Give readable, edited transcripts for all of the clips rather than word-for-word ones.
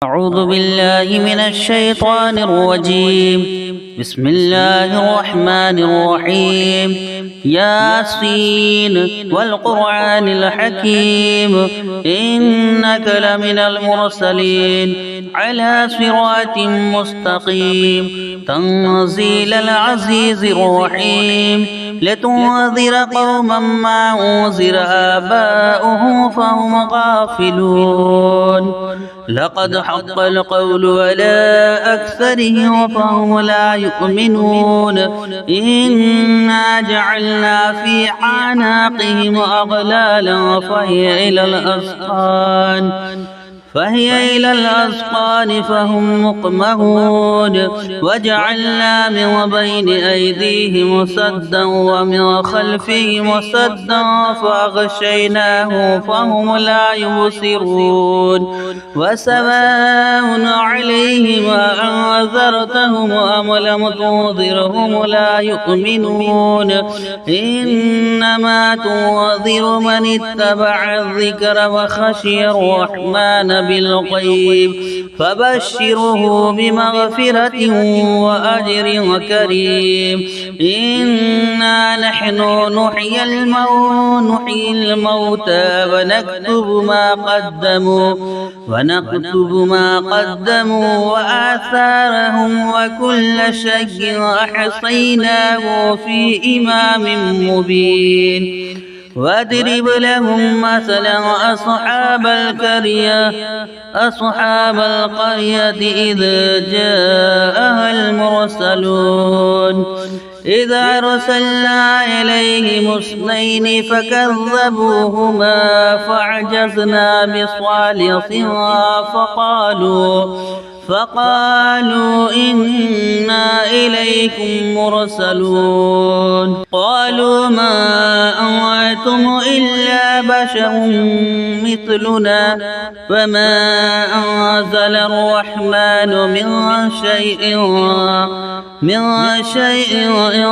أعوذ بالله من الشيطان الرجيم. بسم الله الرحمن الرحيم. ياسين والقرآن الحكيم إنك لمن المرسلين على صراط مستقيم تنزيل العزيز الرحيم. لتنذر قوما ما أنذر آباؤهم فهم غافلون. لقد حق القول على أكثرهم فهم لا يؤمنون. إنا جعلنا في أعناقهم أغلالا فهي إلى الأذقان فهم مقمحون. وجعلنا من بين أيديهم سدا ومن خلفهم سدا فأغشيناه فهم لا يبصرون. وسواء عليهم أنذرتهم أم لم تنذرهم لا يؤمنون. إنما تنذر من اتبع الذكر وخشي الرحمن بالغيب فبشره بمغفرة وأجر كريم. إنا نحن نحيي الموتى ونكتب ما قدموا وآثارهم وكل شيء أحصيناه في إمام مبين. واضرب لهم مثلا أصحاب القرية إذ جاءها المرسلون. إذا أرسلنا إليهم اثنين فكذبوهما فعجزنا بصالحها فقالوا إنا إليكم مرسلون. قالوا ما أنتم إلا بشر مثلنا وما أنزل الرحمن من شيء إن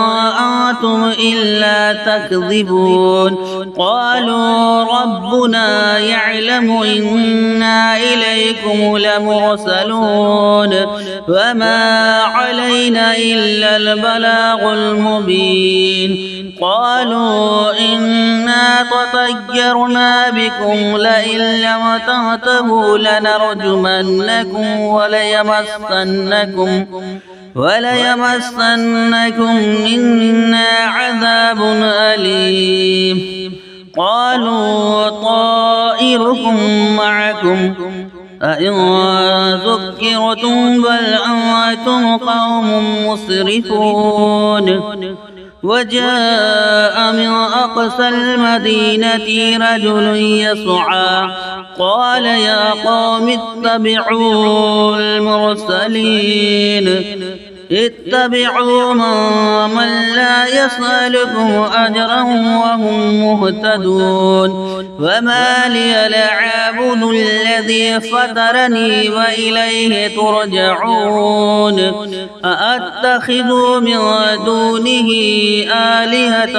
أنتم إلا تكذبون. قالوا ربنا يعلم إنا إليكم لمرسلون وما علينا إلا البلاغ المبين. قالوا إنا تطيرنا بكم لئن لم تنتهوا لنرجمنكم وليمسنكم منا عذاب أليم. قالوا طائركم معكم أئن ذكرتم بل أنتم قوم مسرفون. وجاء من أقصى المدينة رجل يسعى قال يا قوم اتبعوا المرسلين اتبعوا من لا يسألكم أجرا وهم مهتدون. وما لي لا أعبد الذي فطرني وإليه ترجعون. أأتخذ من دونه آلهة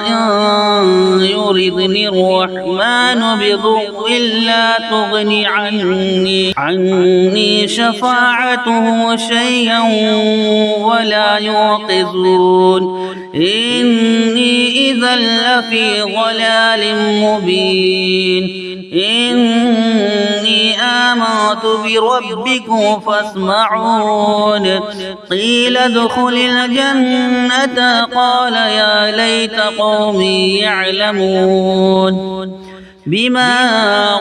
إن يردني الرحمن بضر لا تغني عني شفاعتهم شيئا ولا يوقظون. إني إذا لفي ضلال مبين. إني آمنت بربكم فاسمعون. قيل ادخل الجنة قال يا ليت قومي يعلمون بما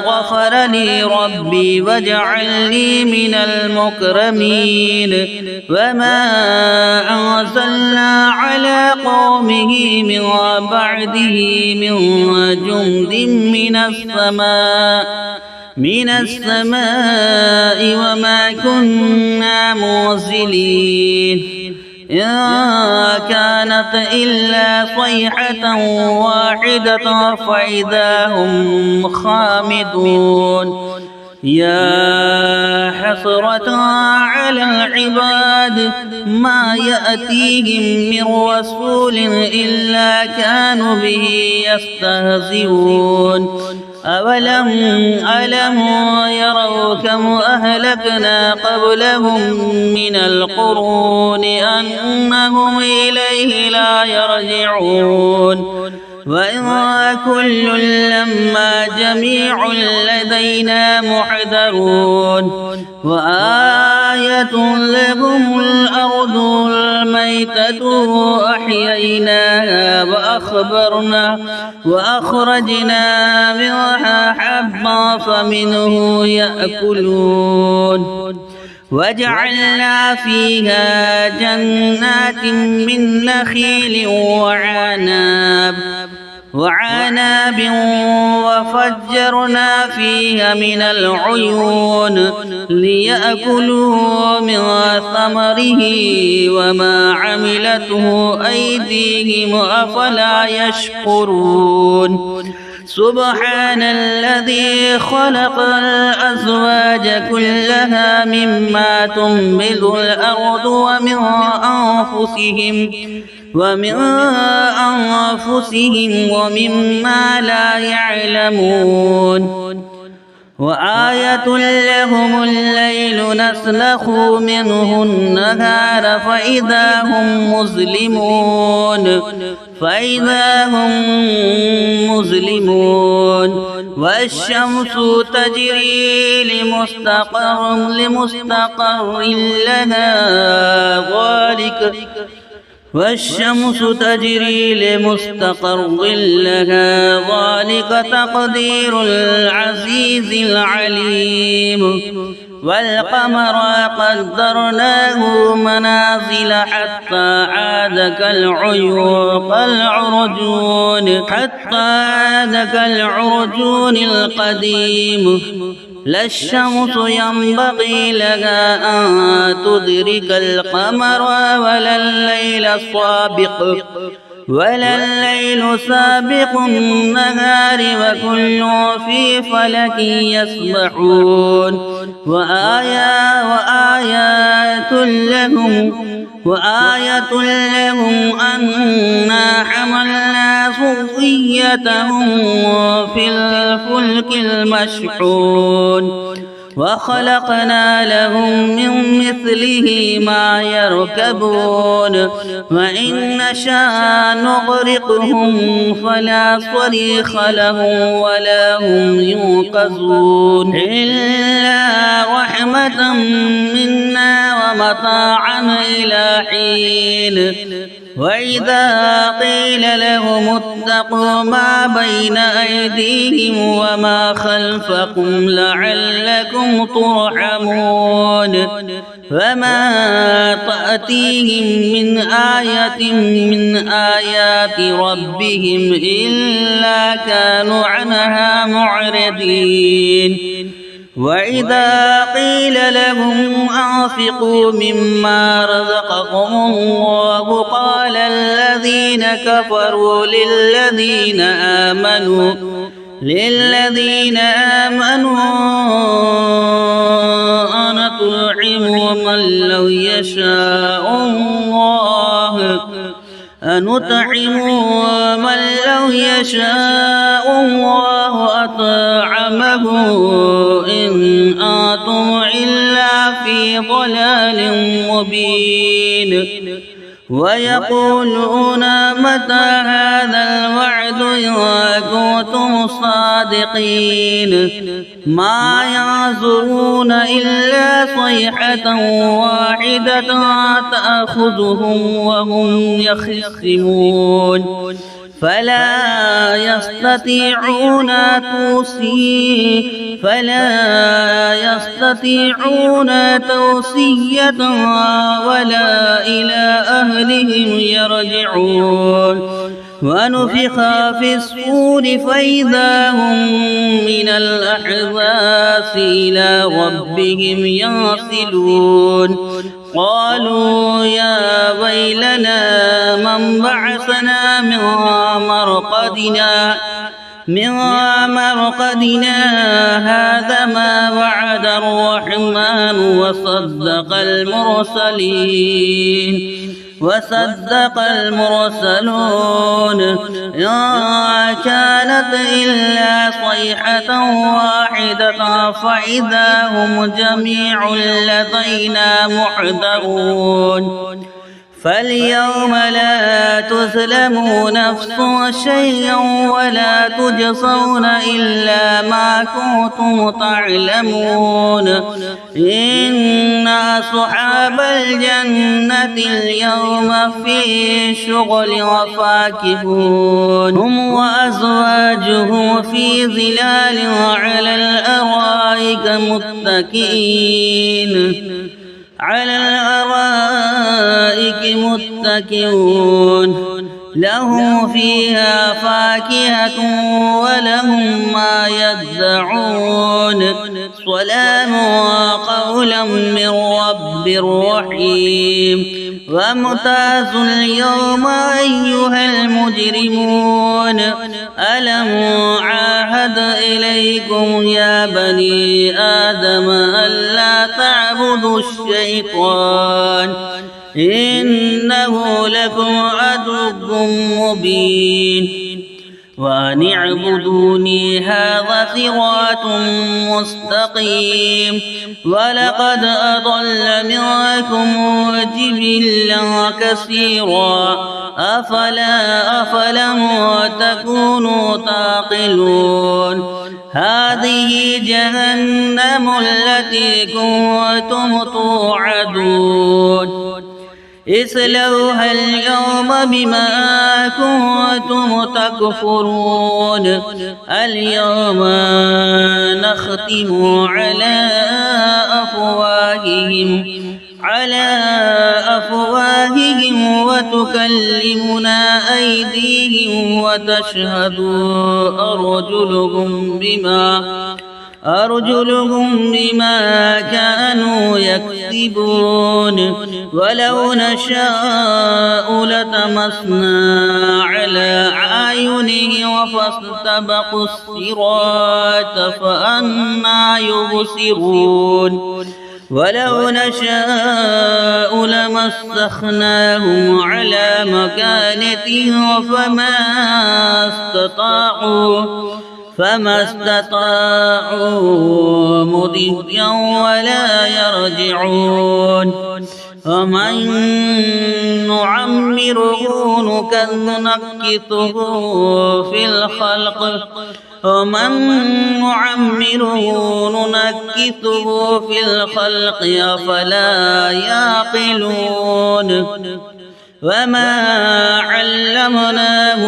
غفر لي ربي وجعلني من المكرمين. وما أنزلنا على قومه من بعده من جند من السماء وما كنا منزلين. إن كانت إلا صيحة واحدة فإذا هم خامدون. يا حسرة على العباد ما يأتيهم من رسول إلا كانوا به يستهزئون. ألم يروا كم أهلكنا قبلهم من القرون أنهم إليه لا يرجعون وإن كل لما جميع لدينا محضرون وآية لهم الأرض الميتة أحييناها وأخرجنا منها حبا فمنه يأكلون وجعلنا فيها جنات من نخيل وعناب وفجرنا فيها من العيون ليأكلوا من ثمره وما عملته أيديهم أفلا يشكرون سبحان الذي خلق الأزواج كلها مما تنبت الأرض ومن أنفسهم ومما لا يعلمون وآية لهم الليل نسلخ منه النهار فإذا هم مظلمون والشمس تجري لمستقر لها ذلك تقدير العزيز العليم والقمر قدرناه منازل حتى عاد كالعرجون القديم لا الشمس ينبغي لها أن تدرك القمر ولا الليل سابق النهار وكل في فلك يسبحون وآية لهم أنا حملنا ذريتهم في الفلك المشحون وخلقنا لهم من مثله ما يركبون وإن نشاء نغرقهم فلا صريخ لهم ولا هم ينقذون إلا رحمة منا ومتاعا إلى حين وإذا قيل لهم اتقوا ما بين أيديهم وما خلفكم لعلكم ترحمون فما تأتيهم من آية من آيات ربهم إلا كانوا عنها معرضين وإذا قيل لهم أنفقوا مما رزقكم الله قال الذين كفروا للذين آمنوا أنطعم من لو يشاء الله أطعمه إن أنتم إلا في ضلال مبين ويقولون متى هذا الوعد إن كنتم صادقين ما ينظرون إلا صيحة واحدة تأخذهم وهم يخصمون فلا يستطيعون توصية ولا إلى أهلهم يرجعون ونفخ في الصور فإذا هم من الأحزاب إلى ربهم ينسلون قالوا يا ويلنا من بعثنا من مرقدنا من مرقدنا هذا ما وعد الرحمن وصدق المرسلون إن كانت إلا صيحة واحدة فإذا هم جميع لدينا محضرون فاليوم لا تظلم نفس شيئا ولا تجزون إلا ما كنتم تعلمون إن أصحاب الجنة اليوم في شغل وفاكهون هم وأزواجهم في ظلال على الأرائك متكئون لهم فيها فاكهة ولهم ما يدعون سلام قولا من رب رحيم وامتازوا اليوم أيها المجرمون ألم عاهد إليكم يا بني آدم ألا تعبدوا الشيطان إنه لكم عدو مبين وأن اعبدوني هذا صراط مستقيم ولقد أضل منكم جبلا كثيرا أفلم تكونوا تعقلون هذه جهنم التي كنتم توعدون اصلوها اليوم بما كنتم تكفرون اليوم نختم على أفواههم وتكلمنا أيديهم وتشهد أرجلهم بما كانوا يكسبون ولو نشاء لطمسنا على أعينهم فاستبقوا الصراط فأنى يبصرون ولو نشاء لمسخناهم على مكانتهم فما استطاعوا مضيا ولا يرجعون ومن نعمره نكثه في الخلق أفلا يعقلون وما علمناه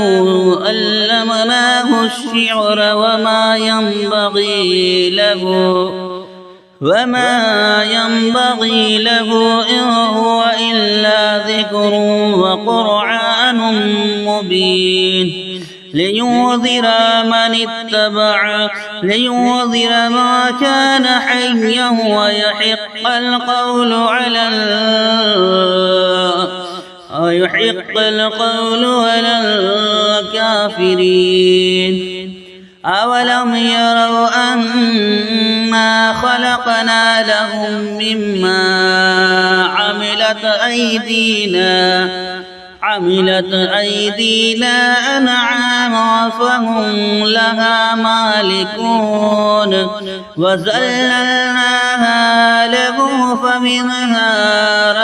الشعر وما ينبغي له إن هو إلا ذكر وقرآن مبين لينذر ما كان حيا ويحق القول على الكافرين أولم يروا أنا خلقنا لهم مما عملت أيدينا أنعاما فهم لها مالكون وذللناها لهم فمنها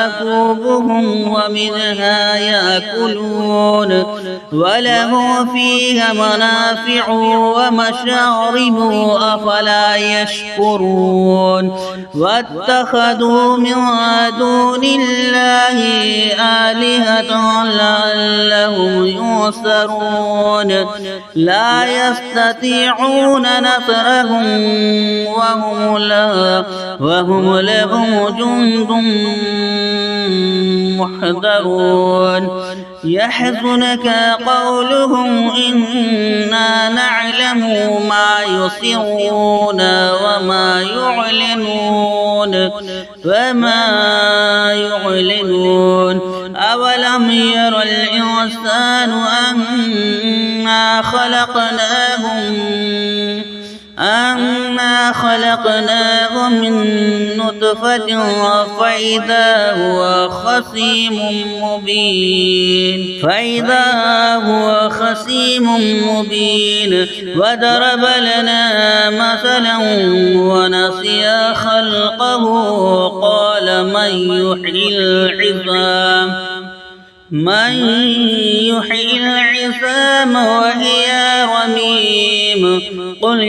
ركوبهم ومنها يأكلون وله فيها منافع ومشارب أفلا يشكرون واتخذوا من دون الله آلهة لعلهم ينصرون لا يستطيعون نصرهم وهم لهم جند محضرون يحزنك قولهم إنا نعلم ما يسرون وما يعلنون أولم ير الإنسان أنا خلقناه من نطفة فإذا هو خصيم مبين وضرب لنا مثلا ونسي خلقه قال من يحيي العظام وهي رميم قل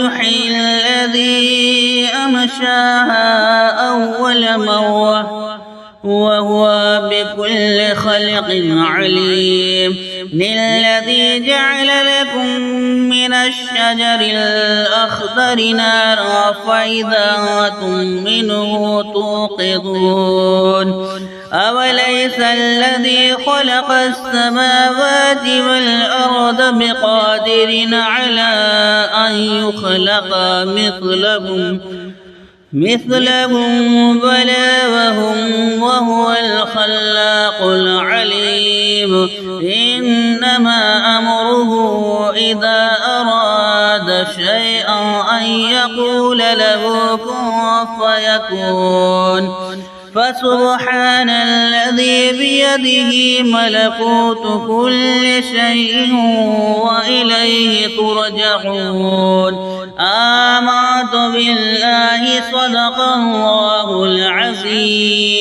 يحييها الذي أنشاها أول مرة وهو بكل خلق عليم الذي جعل لكم من الشجر الأخضر نارا فإذا أنتم منه توقدون أوليس الذي خلق السماوات والأرض بقادر على أن يخلق مثلهم بلى وهو الخلاق العليم إنما أمره إذا أراد شيئا أن يقول له كن فيكون فسبحان الذي بيده ملكوت كل شيء وإليه ترجعون آمنت بالله صدق الله العظيم.